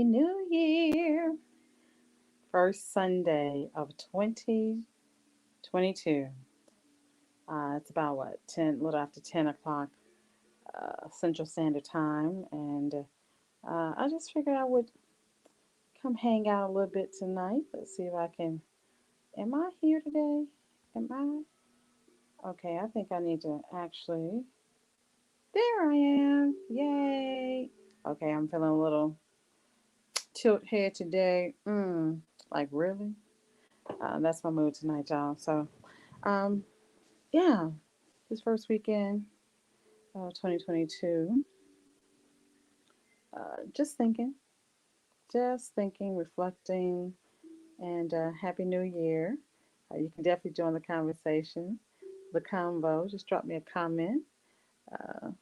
Happy New Year! First Sunday of 2022. It's about what, 10, a little after 10 o'clock Central Standard Time. And I just figured I would come hang out a little bit tonight. Let's see if I can. Am I here today? Am I? Okay, I think I need to actually. There I am. Yay. Okay, I'm feeling a little tilt head today. Like, really? That's my mood tonight, y'all. So, um, yeah, this first weekend of 2022, just thinking, reflecting, and Happy New Year. You can definitely join the conversation, the convo. Just drop me a comment.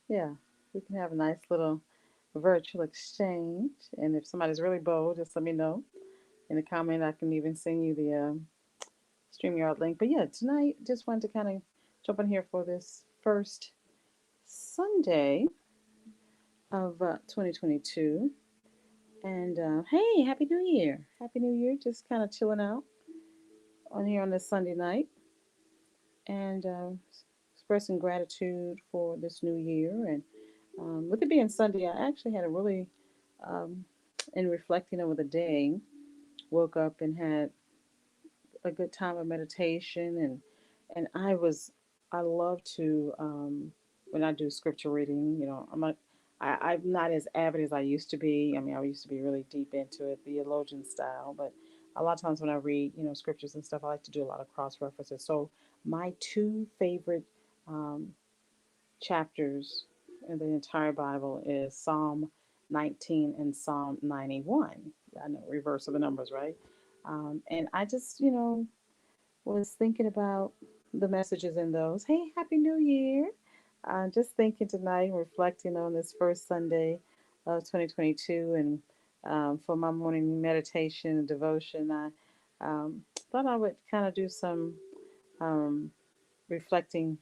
Yeah, we can have a nice little virtual exchange. And if somebody's really bold, just let me know in the comment. I can even send you the StreamYard link. But yeah, tonight just wanted to kind of jump in here for this first Sunday of 2022. And hey, Happy New Year! Happy New Year! Just kind of chilling out on here on this Sunday night and expressing gratitude for this new year. And with it being Sunday, I actually had a really, um, in reflecting over the day, woke up and had a good time of meditation and I love to when I do scripture reading, I'm not as avid as I used to be. I mean, I used to be really deep into it, theologian style, but a lot of times when I read, scriptures and stuff, I like to do a lot of cross references. So my two favorite um, chapters in the entire Bible is Psalm 19 and Psalm 91. I know reverse of the numbers, right? And I just, was thinking about the messages in those. Hey, Happy New Year! Just thinking tonight, reflecting on this first Sunday of 2022, and for my morning meditation and devotion, I thought I would kind of do some um, reflecting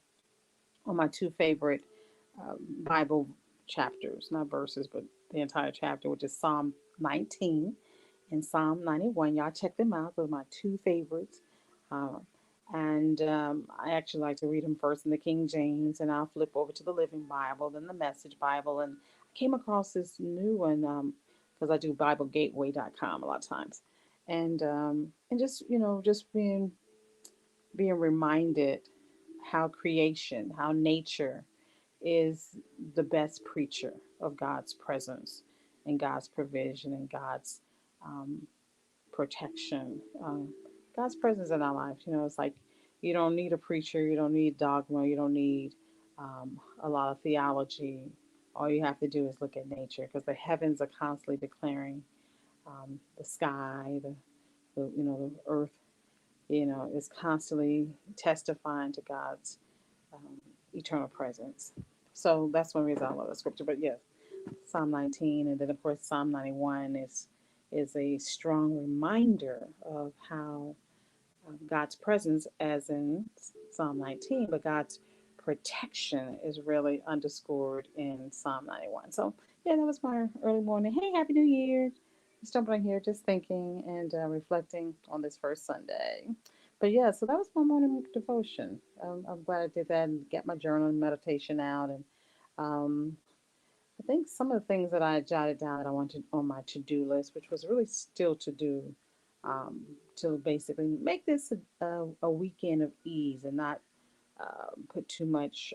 on my two favorite Bible chapters, not verses, but the entire chapter, which is Psalm 19 and Psalm 91. Y'all check them out. Those are my two favorites. Uh, and I actually like to read them first in the King James, and I'll flip over to the Living Bible, then the Message Bible. And I came across this new one because I do BibleGateway.com a lot of times. And just, just being reminded how creation, how nature is the best preacher of God's presence and God's provision and God's um, protection. God's presence in our life. It's like you don't need a preacher, you don't need dogma, you don't need a lot of theology. All you have to do is look at nature because the heavens are constantly declaring the sky, the earth, is constantly testifying to God's eternal presence. So that's one reason I love the scripture. But yes, Psalm 19, and then of course Psalm 91 is a strong reminder of how God's presence, as in Psalm 19, but God's protection is really underscored in Psalm 91. So yeah, that was my early morning. Hey, Happy New Year! Just jumping on here, just thinking and reflecting on this first Sunday. But yeah, so that was my morning devotion. I'm glad I did that and get my journal and meditation out. And um, I think some of the things that I jotted down that I wanted on my to-do list, which was really still to do, um, to basically make this a weekend of ease and not put too much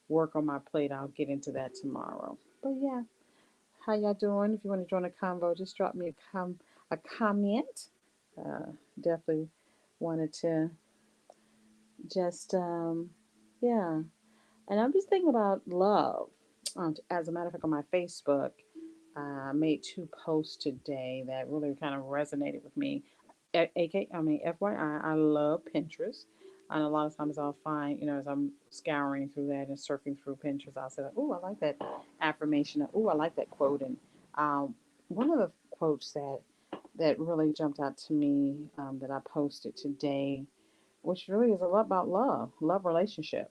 work on my plate. I'll get into that tomorrow. But yeah, how y'all doing? If you want to join a convo, just drop me a comment. Uh, Definitely wanted to just yeah. And I'm just thinking about love. As a matter of fact, on my Facebook, I made two posts today that really kind of resonated with me. FYI, I love Pinterest. And a lot of times I'll find, as I'm scouring through that and surfing through Pinterest, I'll say, oh, I like that affirmation. Oh, I like that quote. And one of the quotes that really jumped out to me that I posted today, which really is a lot about love relationship.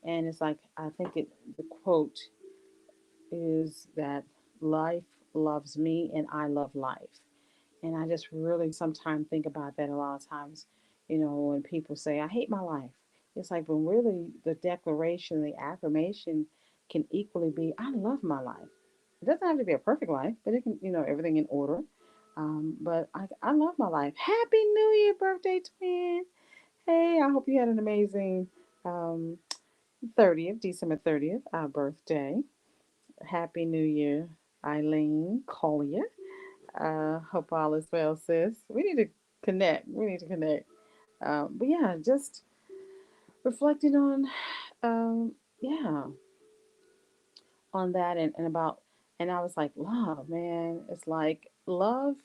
And it's like, I think the quote is that life loves me and I love life. And I just really sometimes think about that a lot of times, when people say, I hate my life. It's like when really the declaration, the affirmation can equally be, I love my life. It doesn't have to be a perfect life, but it can, everything in order. But I love my life. Happy New Year, birthday twin. Hey, I hope you had an amazing um, 30th, December 30th, our birthday. Happy New Year, Eileen Collier. Hope all is well, sis. We need to connect. We need to connect. But yeah, just reflecting on, yeah, on that and about, and I was like, love, man. It's like love.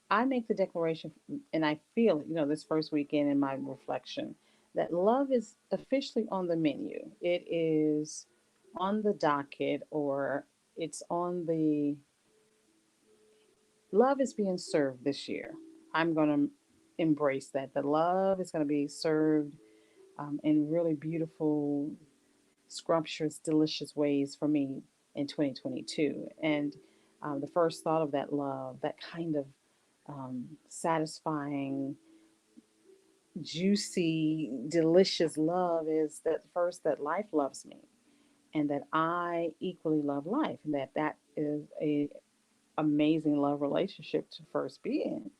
I make the declaration, and I feel it, this first weekend in my reflection, that love is officially on the menu. It is on the docket, or it's on the love is being served this year. I'm going to embrace that. The love is going to be served in really beautiful, scrumptious, delicious ways for me in 2022. And the first thought of that love, that kind of satisfying, juicy, delicious love is that first that life loves me and that I equally love life, and that is a amazing love relationship to first be in,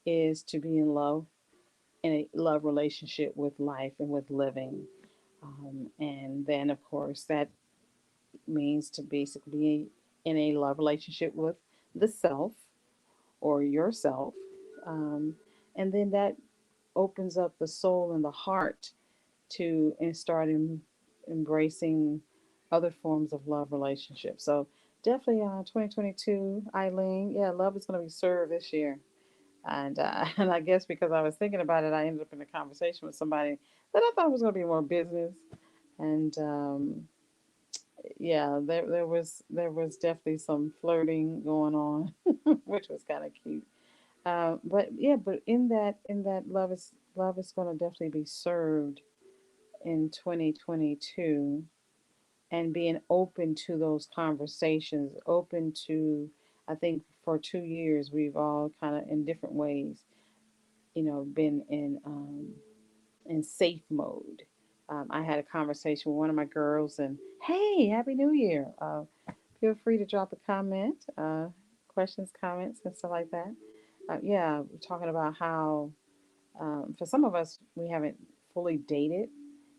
is to be in love, in a love relationship with life and with living. And then, of course, that means to basically be in a love relationship with the self or yourself. Um, and then that opens up the soul and the heart to and start embracing other forms of love relationships. So definitely 2022, Eileen. Yeah, love is going to be served this year. And and I guess because I was thinking about it, I ended up in a conversation with somebody that I thought was going to be more business. And yeah, there was definitely some flirting going on, which was kind of cute. But yeah, but in that love is going to definitely be served in 2022, and being open to those conversations, open to, I think for 2 years we've all kind of in different ways, been in safe mode. I had a conversation with one of my girls, and hey, Happy New Year. Feel free to drop a comment, questions, comments, and stuff like that. Yeah, we're talking about how, for some of us, we haven't fully dated.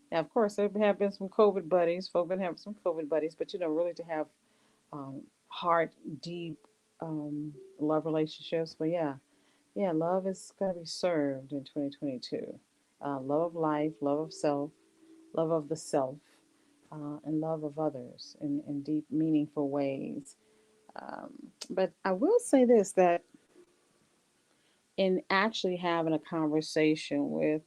Now, of course, there have been some COVID buddies. Folk been having some COVID buddies, but really to have heart deep love relationships. But yeah, yeah, love is going to be served in 2022. Love of life, love of self, love of the self, and love of others in deep, meaningful ways. Um, but I will say this, that in actually having a conversation with,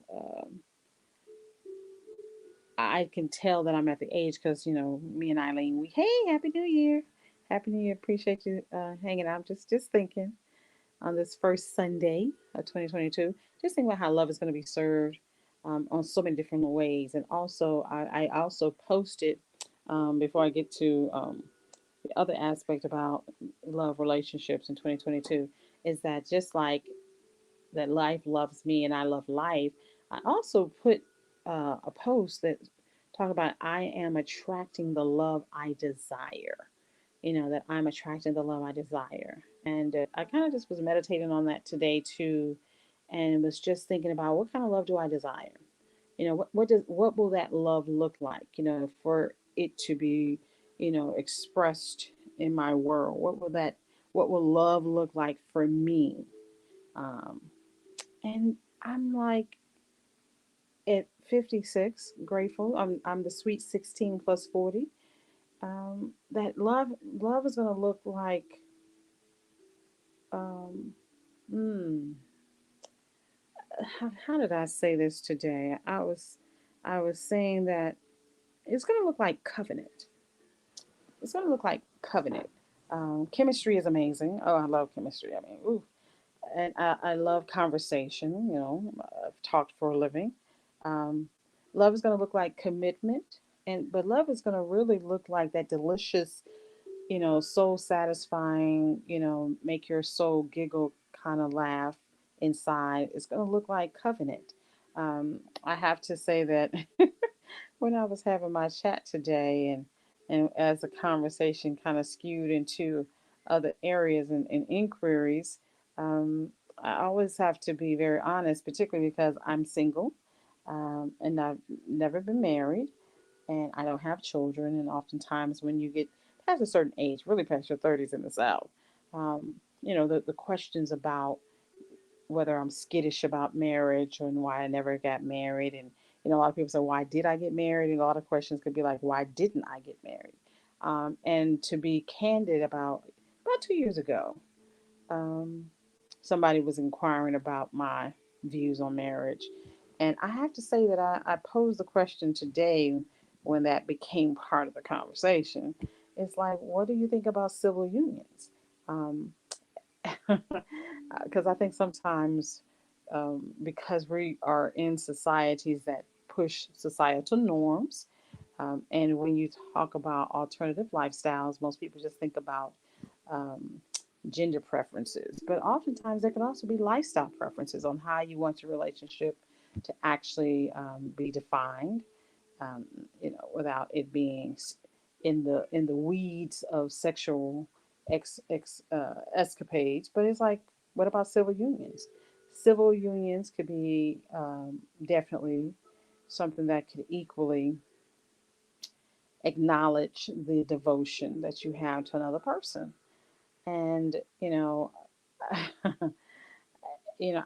I can tell that I'm at the age because, me and Eileen, hey, Happy New Year. Happy New Year. Appreciate you hanging out. Just thinking on this first Sunday of 2022. Just think about how love is going to be served on so many different ways. And also, I also posted, before I get to the other aspect about love relationships in 2022, is that just like that life loves me and I love life, I also put a post that talk about I am attracting the love I desire. That I'm attracting the love I desire. And I kind of just was meditating on that today too, and was just thinking about what kind of love do I desire? What will that love look like? For it to be, expressed in my world. What will love look like for me? Um, and I'm like at 56, grateful. I'm the sweet 16 plus 40. That love is gonna look like, um, hmm, how did I say this today? I was saying that it's gonna look like covenant. It's gonna look like covenant. Chemistry is amazing. Oh, I love chemistry. I mean, ooh, and I love conversation. I've talked for a living. Um, Love is going to look like commitment, but love is going to really look like that delicious, soul satisfying, make your soul giggle, kind of laugh inside, it's going to look like covenant. I have to say that when I was having my chat today, and as the conversation kind of skewed into other areas and inquiries, um, I always have to be very honest, particularly because I'm single, and I've never been married, and I don't have children. And oftentimes, when you get past a certain age, really past your 30s in the South, the questions about whether I'm skittish about marriage and why I never got married. And, a lot of people say, why did I get married? And a lot of questions could be like, why didn't I get married? And to be candid, about 2 years ago, um, somebody was inquiring about my views on marriage. And I have to say that I posed the question today when that became part of the conversation. It's like, what do you think about civil unions? Um, because I think sometimes, because we are in societies that push societal norms, and when you talk about alternative lifestyles, most people just think about um, gender preferences, but oftentimes there can also be lifestyle preferences on how you want your relationship to actually be defined, um, without it being in the weeds of sexual escapades. But it's like, what about civil unions? Civil unions could be definitely something that could equally acknowledge the devotion that you have to another person. And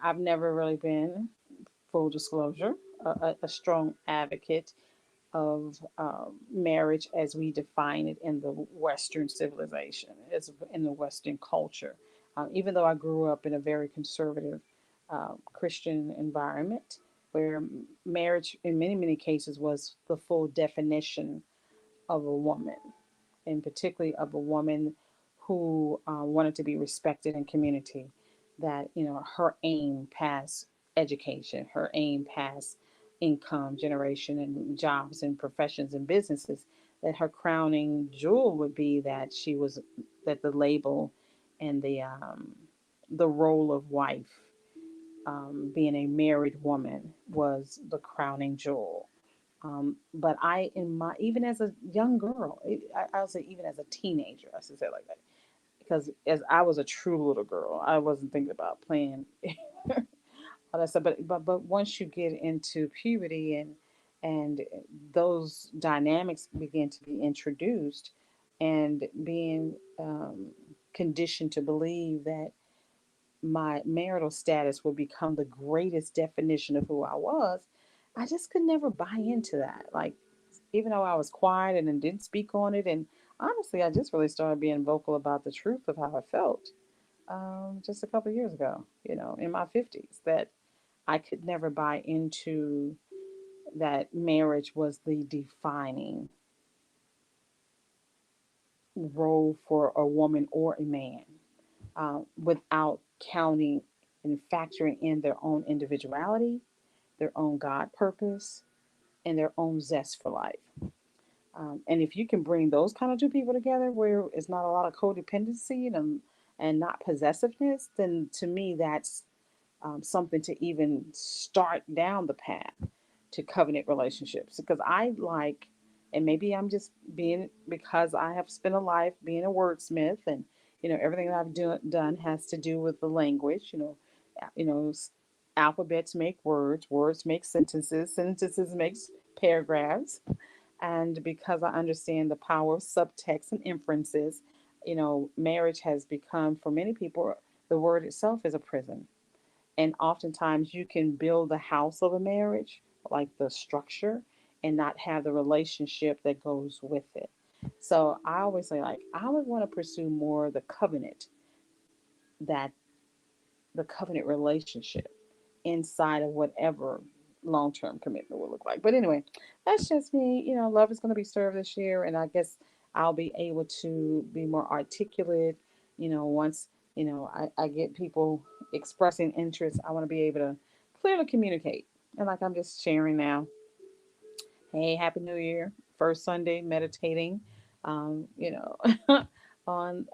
I've never really been, full disclosure, a strong advocate of marriage as we define it in the Western civilization, as in the Western culture. Even though I grew up in a very conservative Christian environment, where marriage, in many, many cases, was the full definition of a woman, and particularly of a woman who wanted to be respected in community. That her aim past education, her aim past income generation and jobs and professions and businesses, that her crowning jewel would be that she was that the label and the role of wife, being a married woman, was the crowning jewel. But in my, even as a young girl, I'll say even as a teenager, I should say it like that, because as I was a true little girl, I wasn't thinking about playing all that stuff. But once you get into puberty, and those dynamics begin to be introduced, and being conditioned to believe that my marital status would become the greatest definition of who I was, I just could never buy into that. Like, even though I was quiet and didn't speak on it, and honestly, I just really started being vocal about the truth of how I felt, just a couple of years ago, in my 50s, that I could never buy into that marriage was the defining role for a woman or a man, without counting and factoring in their own individuality, their own God purpose, and their own zest for life. And if you can bring those kind of two people together, where it's not a lot of codependency and not possessiveness, then to me that's something to even start down the path to covenant relationships. Because I like, and maybe I'm just being, because I have spent a life being a wordsmith, and everything that I've done has to do with the language. You know, alphabets make words, words make sentences, sentences makes paragraphs, and because I understand the power of subtext and inferences, marriage has become, for many people, the word itself is a prison. And oftentimes you can build the house of a marriage, like the structure, and not have the relationship that goes with it. So I always say, like, I would want to pursue more that the covenant relationship inside of whatever long-term commitment will look like. But anyway, that's just me. Love is going to be served this year, and I guess I'll be able to be more articulate. Once I get people expressing interest, I want to be able to clearly communicate. And like I'm just sharing now, hey, Happy New Year! First Sunday meditating. Um, you know, on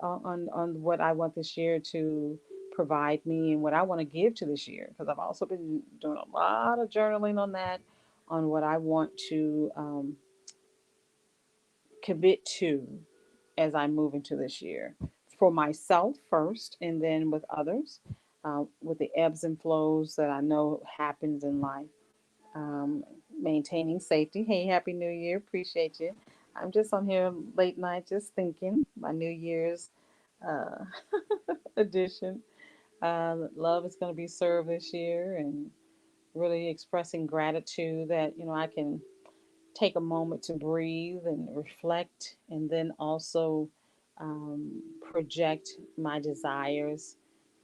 what I want this year to provide me and what I want to give to this year, because I've also been doing a lot of journaling on that, on what I want to commit to as I move into this year, for myself first, and then with others, with the ebbs and flows that I know happens in life. um, Maintaining safety. Hey, Happy New Year. Appreciate you. I'm just on here late night just thinking my New Year's uh, edition. Love is going to be served this year, and really expressing gratitude that, I can take a moment to breathe and reflect, and then also project my desires,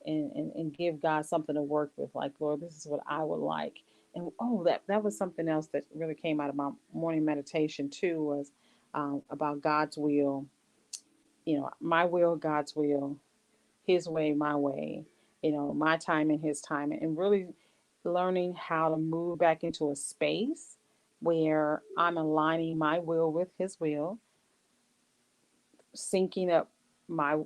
and give God something to work with. Like, Lord, this is what I would like. And oh, that was something else that really came out of my morning meditation too, was about God's will. My will, God's will, His way, my way. My time and His time, and really learning how to move back into a space where I'm aligning my will with His will, syncing up my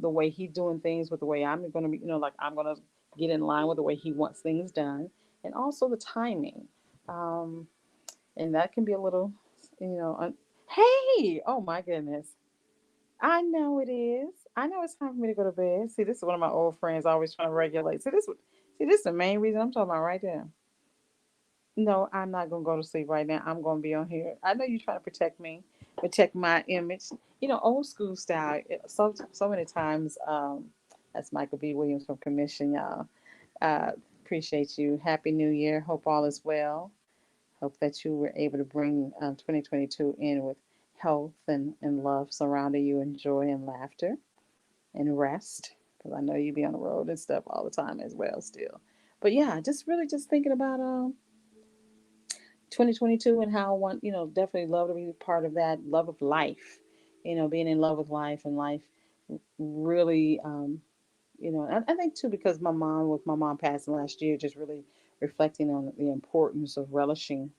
the way He's doing things with the way I'm going to be. Like, I'm going to get in line with the way He wants things done, and also the timing. Um, and that can be a little, you know. Hey, oh my goodness! I know it is. I know it's time for me to go to bed. See, this is one of my old friends always trying to regulate. See, this is the main reason I'm talking about right there. No, I'm not gonna go to sleep right now. I'm gonna be on here. I know you're trying to protect me, protect my image. Old school style. So many times. That's Michael B. Williams from Commission, y'all. Uh, Appreciate you. Happy New Year. Hope all is well. Hope that you were able to bring 2022 in with health and love surrounding you, and joy and laughter and rest. Because I know you be on the road and stuff all the time as well, still. But yeah, just really just thinking about 2022, and how I want, definitely love to be part of that love of life, being in love with life, and life really, I think too, because with my mom passing last year, just really reflecting on the importance of relishing,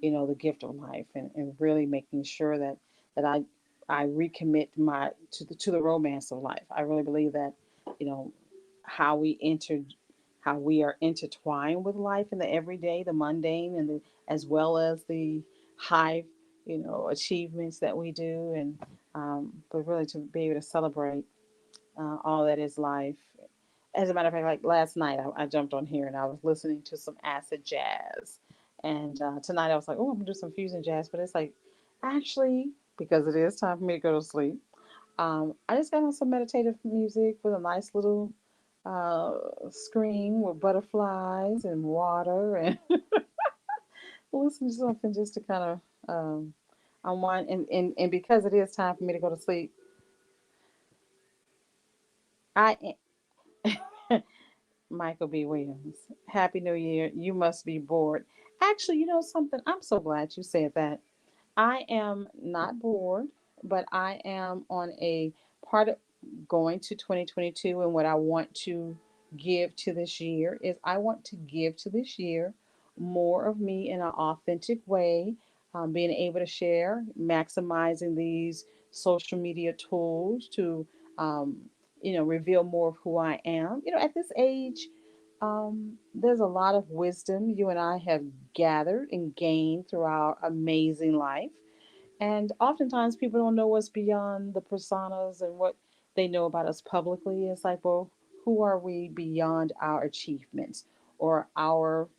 the gift of life, and really making sure that I recommit my to the romance of life. I really believe that, you know, how we entered how we are intertwined with life in the everyday, the mundane, and as well as the high, achievements that we do, and but really to be able to celebrate all that is life. As a matter of fact, like last night, I jumped on here and I was listening to some acid jazz. And tonight I was like, oh, I'm gonna do some fusion jazz. But it's like, actually, because it is time for me to go to sleep, I just got on some meditative music with a nice little uh, screen with butterflies and water, and listen to something just to kind of unwind. And because it is time for me to go to sleep, I Michael B. Williams. Happy New Year. You must be bored. Actually, you know something? I'm so glad you said that. I am not bored, but I am on a part of going to 2022, and what I want to give to this year is I want to give to this year more of me in an authentic way, being able to share, maximizing these social media tools to, um, reveal more of who I am. At this age, there's a lot of wisdom you and I have gathered and gained through our amazing life. And oftentimes people don't know what's beyond the personas and what they know about us publicly. It's like, well, who are we beyond our achievements, or our,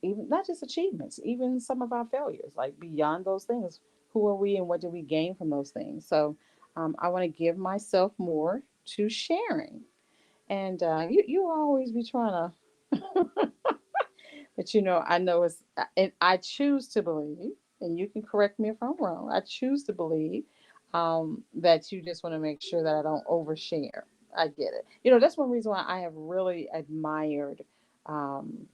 even not just achievements, even some of our failures, like beyond those things? Who are we and what do we gain from those things? So I want to give myself more to sharing. And you always be trying to, but I know and I choose to believe, and you can correct me if I'm wrong. I choose to believe that you just want to make sure that I don't overshare. I get it. That's one reason why I have really admired um,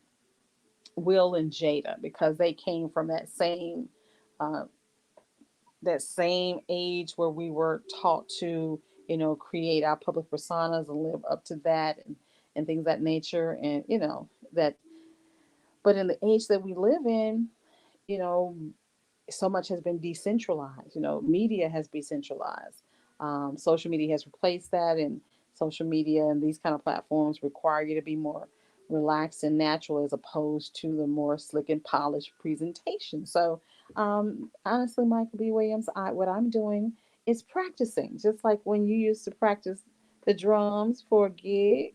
Will and Jada, because they came from uh, that same age where we were taught to, create our public personas and live up to that, and things of that nature, and that. But in the age that we live in, you know, so much has been decentralized. Media has decentralized. Social media has replaced that, and social media and these kind of platforms require you to be more relaxed and natural as opposed to the more slick and polished presentation. So, honestly, Michael B. Williams, what I'm doing is practicing, just like when you used to practice the drums for a gig.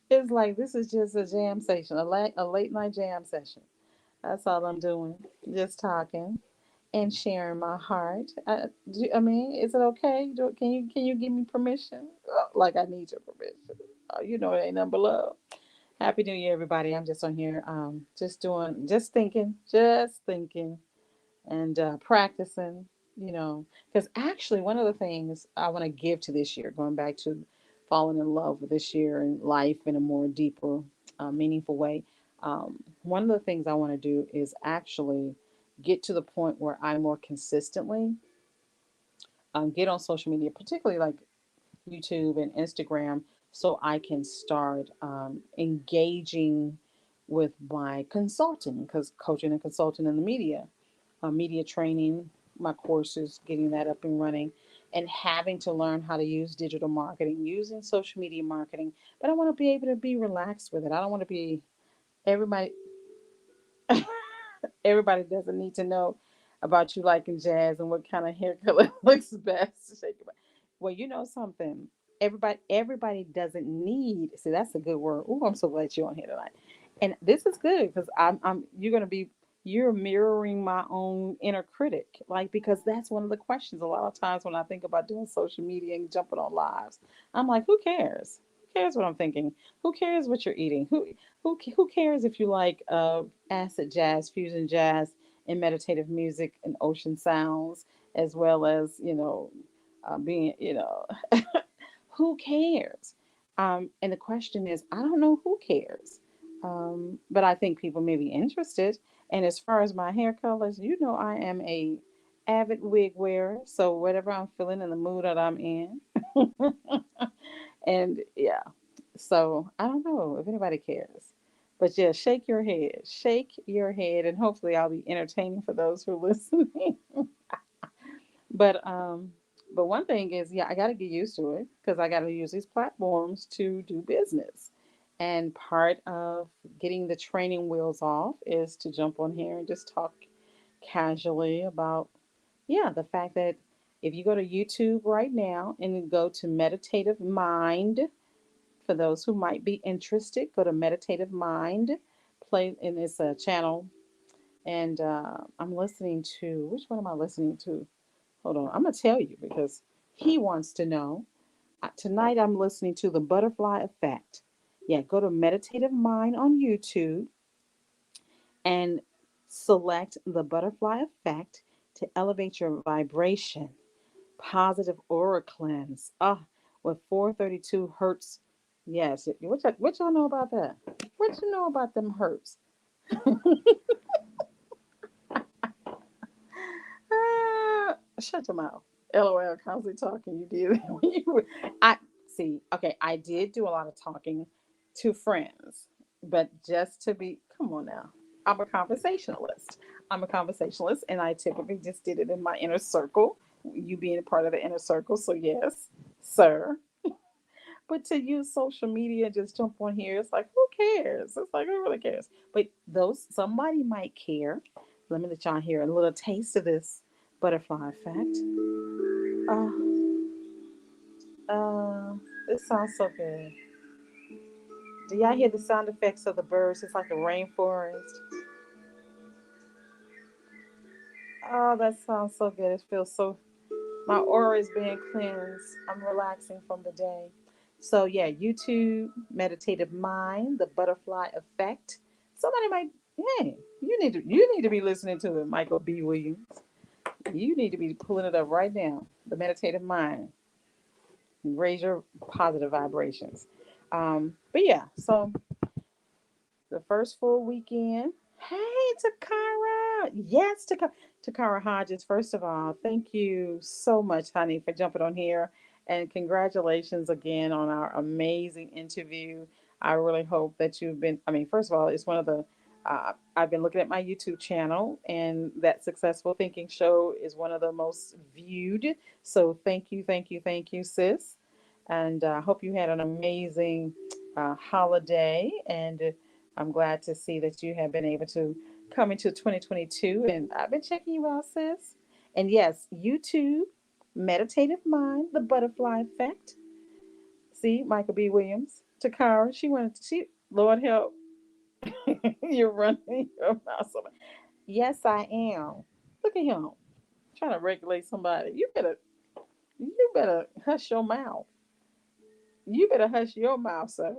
It's like this is just a jam session, a late night jam session. That's all I'm doing, just talking and sharing my heart. I mean, is it okay? Can you give me permission? Like I need your permission. You know it ain't nothing but love. Happy New Year, everybody. I'm just on here, just thinking, and practicing. You know, because actually, one of the things I want to give to this year, going back to falling in love with this year and life in a more deeper, meaningful way. One of the things I want to do is actually get to the point where I more consistently get on social media, particularly like YouTube and Instagram, so I can start engaging with my consulting, because coaching and consulting in the media training, my courses, getting that up and running, and having to learn how to use digital marketing, using social media marketing. But I want to be able to be relaxed with it. I don't want to be everybody. Everybody doesn't need to know about you liking jazz and what kind of hair color looks best. Shake your body. Well, you know something. Everybody doesn't need. See, that's a good word. Oh, I'm so glad you're on here tonight. And this is good because you're mirroring my own inner critic. Like, because that's one of the questions a lot of times when I think about doing social media and jumping on lives. I'm like, who cares? Who cares what I'm thinking? Who cares what you're eating? Who cares if you like acid jazz, fusion jazz, and meditative music and ocean sounds, as well as being who cares? And the question is, I don't know who cares, but I think people may be interested. And as far as my hair colors, I am a avid wig wearer, so whatever I'm feeling in the mood that I'm in, and yeah, so I don't know if anybody cares. But yeah, shake your head, and hopefully I'll be entertaining for those who are listening. But one thing is, yeah, I got to get used to it because I got to use these platforms to do business. And part of getting the training wheels off is to jump on here and just talk casually about, yeah, the fact that if you go to YouTube right now and go to Meditative Mind, for those who might be interested, go to Meditative Mind, play, and it's a channel. And I'm listening to, which one am I listening to? Hold on, I'm gonna tell you because he wants to know. Tonight I'm listening to the Butterfly Effect. Yeah, go to Meditative Mind on YouTube and select the Butterfly Effect to elevate your vibration. Positive aura cleanse. With 432 hertz. Yes, what y'all know about that? What you know about them hertz? Shut your mouth. LOL, constantly talking. You did. I see. Okay, I did do a lot of talking to friends, but just to be, come on now. I'm a conversationalist. And I typically just did it in my inner circle. You being a part of the inner circle, so yes, sir. But to use social media and just jump on here, it's like, who cares? It's like, who really cares? But somebody might care. Let me let y'all hear a little taste of this butterfly effect. Uh, this sounds so good. Do y'all hear the sound effects of the birds? It's like a rainforest. Oh, that sounds so good. It feels so. My aura is being cleansed. I'm relaxing from the day. So yeah, YouTube, Meditative Mind, the Butterfly Effect. Somebody might, hey, you need to be listening to it, Michael B. Williams. You need to be pulling it up right now. The Meditative Mind. Raise your positive vibrations. But yeah, so the first full weekend. Hey, Takara. Yes, Takara Hodges. First of all, thank you so much, honey, for jumping on here. And congratulations again on our amazing interview. I really hope that you've been, I mean, first of all, it's one of the I've been looking at my YouTube channel, and that Successful Thinking show is one of the most viewed. So thank you, thank you, thank you, sis. And I hope you had an amazing holiday. And I'm glad to see that you have been able to come into 2022. And I've been checking you out, sis. And yes, YouTube, Meditative Mind, The Butterfly Effect. See, Michael B. Williams, Takara, Lord help, you're running your mouth so much. Yes, I am. Look at him trying to regulate somebody. You better hush your mouth. You better hush your mouth, sir.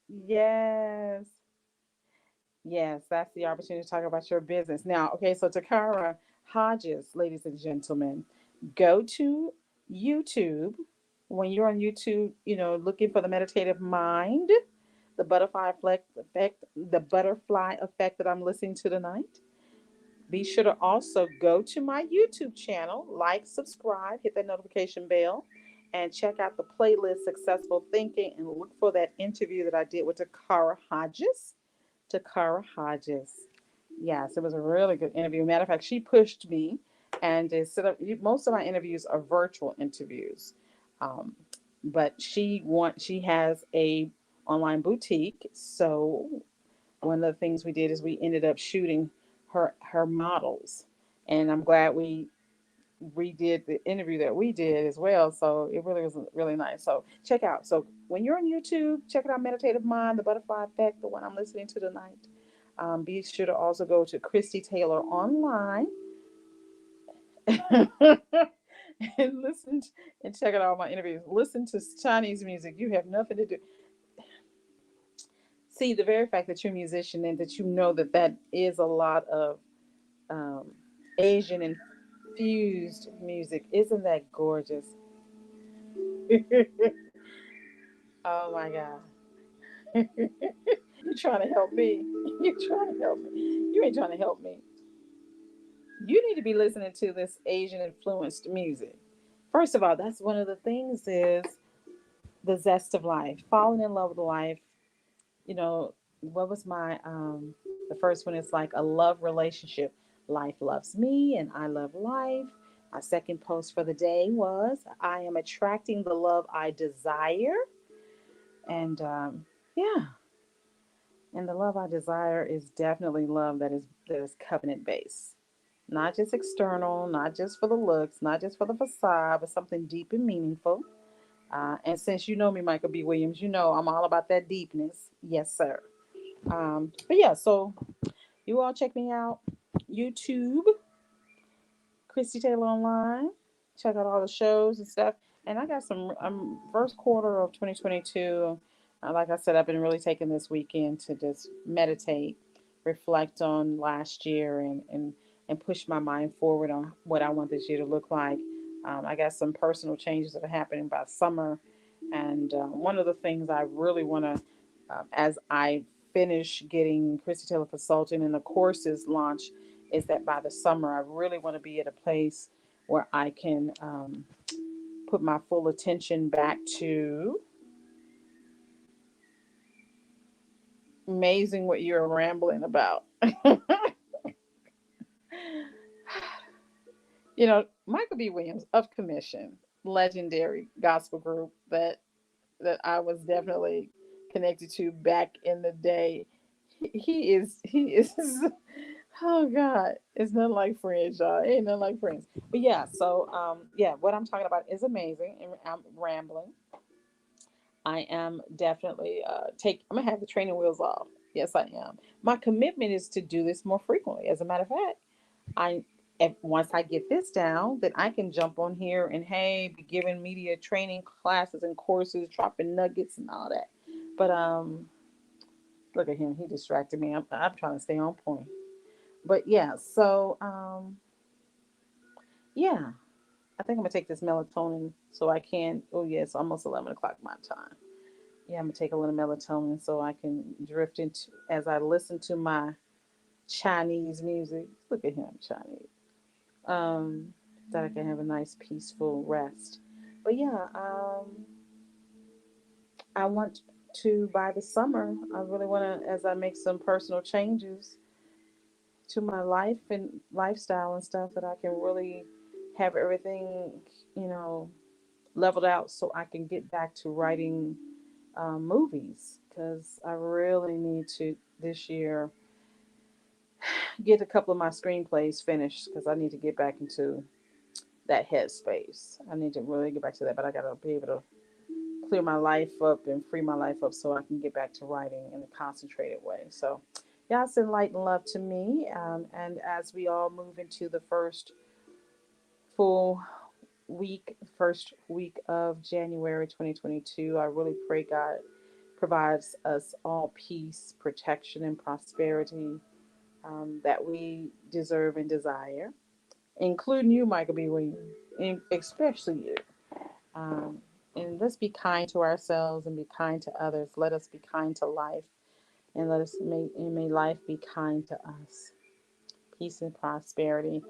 Yes. Yes, that's the opportunity to talk about your business. Now, okay, so Takara Hodges, ladies and gentlemen, go to YouTube. When you're on YouTube, looking for the meditative mind, the butterfly effect that I'm listening to tonight. Be sure to also go to my YouTube channel, like, subscribe, hit that notification bell, and check out the playlist Successful Thinking and look for that interview that I did with Takara Hodges. Takara Hodges. Yes, it was a really good interview. Matter of fact, she pushed me, and instead of most of my interviews are virtual interviews, um, but she has a online boutique. So one of the things we did is we ended up shooting her models, and I'm glad we redid the interview that we did as well. So it really was really nice. So check out. So when you're on YouTube, check it out. Meditative Mind, The Butterfly Effect, the one I'm listening to tonight. Be sure to also go to Christy Taylor Online and listen and check out all my interviews. Listen to Chinese music. You have nothing to do. See, the very fact that you're a musician and that you know that is a lot of um, Asian infused music. Isn't that gorgeous? Oh my God. You trying to help me. You trying to help me. You ain't trying to help me. You need to be listening to this Asian influenced music. First of all, that's one of the things is the zest of life, falling in love with life. You know, what was my the first one is like a love relationship. Life loves me and I love life. My second post for the day was I am attracting the love I desire. And yeah, and the love I desire is definitely love that is covenant based. Not just external, not just for the looks, not just for the facade, but something deep and meaningful. And since you know me, Michael B. Williams, you know I'm all about that deepness. Yes, sir. But yeah, so you all check me out. YouTube, Christy Taylor Online. Check out all the shows and stuff. And I got some first quarter of 2022. Like I said, I've been really taking this weekend to just meditate, reflect on last year, and push my mind forward on what I want this year to look like. I got some personal changes that are happening by summer, and one of the things I really want to, as I finish getting Christy Taylor Consulting and the courses launch, is that by the summer, I really want to be at a place where I can put my full attention back to amazing what you're rambling about. Michael B. Williams of Commission, legendary gospel group that I was definitely connected to back in the day. He is oh God, it's nothing like Friends, y'all. Ain't nothing like Friends. But yeah, so yeah, what I'm talking about is amazing, and I'm rambling. I am definitely I'm gonna have the training wheels off. Yes, I am. My commitment is to do this more frequently. As a matter of fact, I if once I get this down, then I can jump on here and hey, be giving media training classes and courses, dropping nuggets and all that. But look at him, he distracted me. I'm trying to stay on point. But yeah, so yeah, I think I'm gonna take this melatonin so I can. Oh yeah, it's almost 11 o'clock my time. Yeah, I'm gonna take a little melatonin so I can drift into as I listen to my Chinese music. Look at him, Chinese. Um, that I can have a nice peaceful rest. But yeah, I want. to by the summer. I really want to, as I make some personal changes to my life and lifestyle and stuff, that I can really have everything, you know, leveled out so I can get back to writing movies, because I really need to this year get a couple of my screenplays finished, because I need to get back into that headspace. I need to really get back to that, but I got to be able to clear my life up and free my life up so I can get back to writing in a concentrated way. So, y'all send light and love to me. And as we all move into the full first week of January 2022, I really pray God provides us all peace, protection, and prosperity that we deserve and desire, including you, Michael B. Williams, and especially you. Um, and let's be kind to ourselves and be kind to others. Let us be kind to life, and may life be kind to us. Peace and prosperity.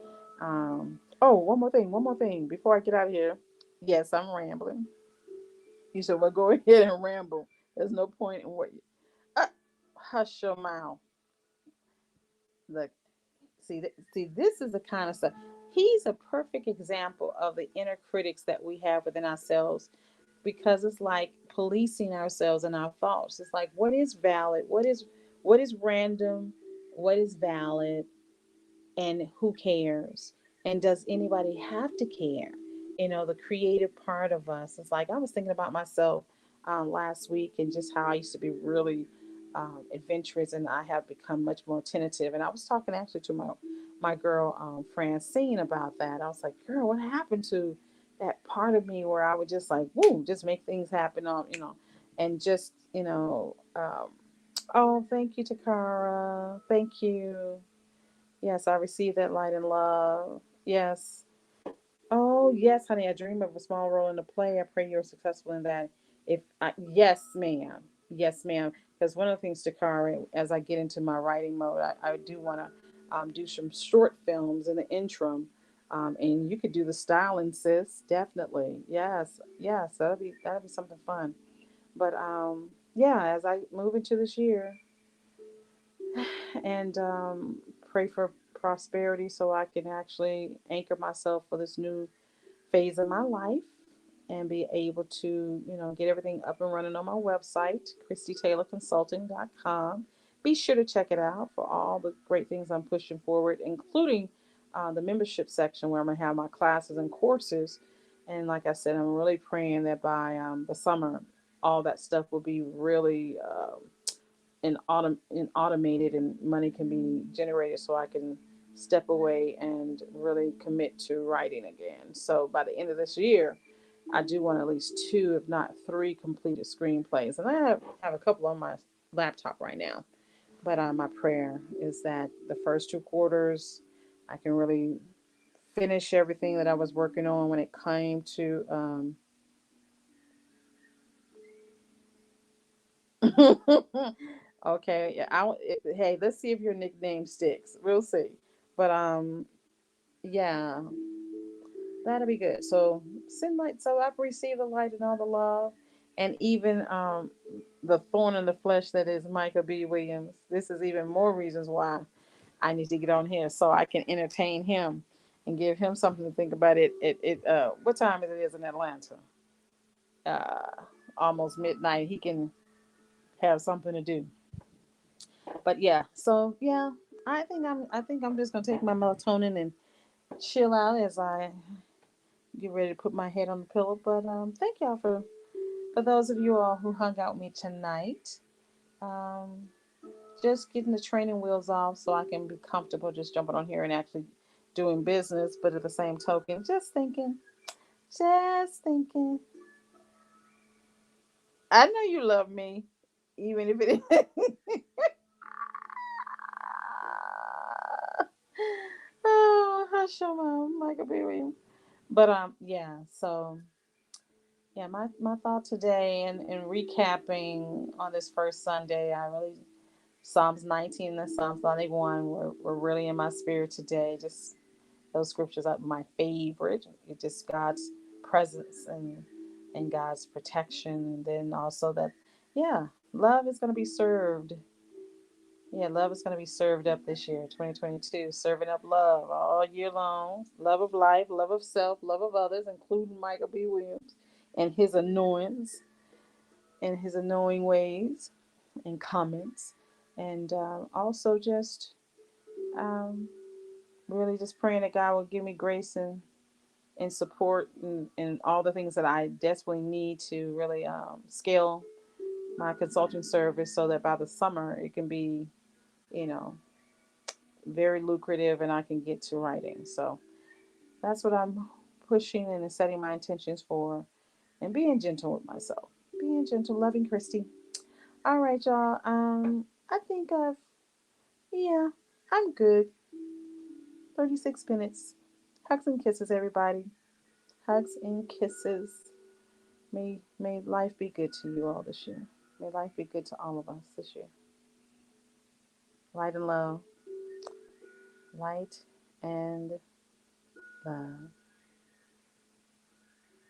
Oh, one more thing before I get out of here. Yes, I'm rambling. You said, well, go ahead and ramble. There's no point in what you. Uh, Hush your mouth. Look, see, this is the kind of stuff. He's a perfect example of the inner critics that we have within ourselves, because it's like policing ourselves and our thoughts. It's like, what is valid? What is random? What is valid? And who cares? And does anybody have to care? The creative part of us. It's like I was thinking about myself last week, and just how I used to be really adventurous, and I have become much more tentative. And I was talking actually to my girl Francine about that. I was like, girl, what happened to that part of me where I would just like, woo, just make things happen on, and just, oh, thank you, Takara. Thank you. Yes, I receive that light and love. Yes. Oh, yes, honey. I dream of a small role in the play. I pray you're successful in that. Yes, ma'am. Yes, ma'am. Because one of the things, Takara, as I get into my writing mode, I do want to do some short films in the interim. And you could do the styling, sis. Definitely. Yes. Yes. That'll be something fun. But yeah, as I move into this year, and pray for prosperity so I can actually anchor myself for this new phase of my life, and be able to, get everything up and running on my website, ChristyTaylorConsulting.com. Be sure to check it out for all the great things I'm pushing forward, including the membership section where I'm going to have my classes and courses. And like I said, I'm really praying that by the summer, all that stuff will be really and automated, and money can be generated so I can step away and really commit to writing again. So by the end of this year, I do want at least two, if not three, completed screenplays, and I have a couple on my laptop right now. But my prayer is that the first two quarters, I can really finish everything that I was working on when it came to. Okay, yeah. Hey, let's see if your nickname sticks. We'll see. But yeah, that'll be good. So send light. So I've received the light and all the love, and even the thorn in the flesh that is Michael B. Williams. This is even more reasons why I need to get on here so I can entertain him and give him something to think about. What time it is in Atlanta? Uh, Almost midnight. He can have something to do. But yeah, so yeah, I think I'm just gonna take my melatonin and chill out as I get ready to put my head on the pillow. But thank y'all for those of you all who hung out with me tonight. Um, just getting the training wheels off so I can be comfortable just jumping on here and actually doing business. But at the same token, just thinking. I know you love me, even if it is. Oh, hush your mouth, Michael Berry. But yeah. So yeah, my thought today, and recapping on this first Sunday, I really Psalms 19 and Psalms 91 were really in my spirit today. Just those scriptures are my favorite. It's just God's presence and God's protection, and then also that Yeah, love is going to be served. Yeah, love is going to be served up this year, 2022. Serving up love all year long. Love of life, love of self, love of others, including Michael B. Williams and his annoyance and his annoying ways and comments. And also just um, really just praying that God will give me grace and support and all the things that I desperately need to really scale my consulting service so that by the summer it can be, you know, very lucrative and I can get to writing. So that's what I'm pushing and setting my intentions for and being gentle with myself. Being gentle, loving Christy. All right, y'all. I think yeah, I'm good. 36 minutes. Hugs and kisses, everybody. Hugs and kisses. May life be good to you all this year. May life be good to all of us this year. Light and love. Light and love.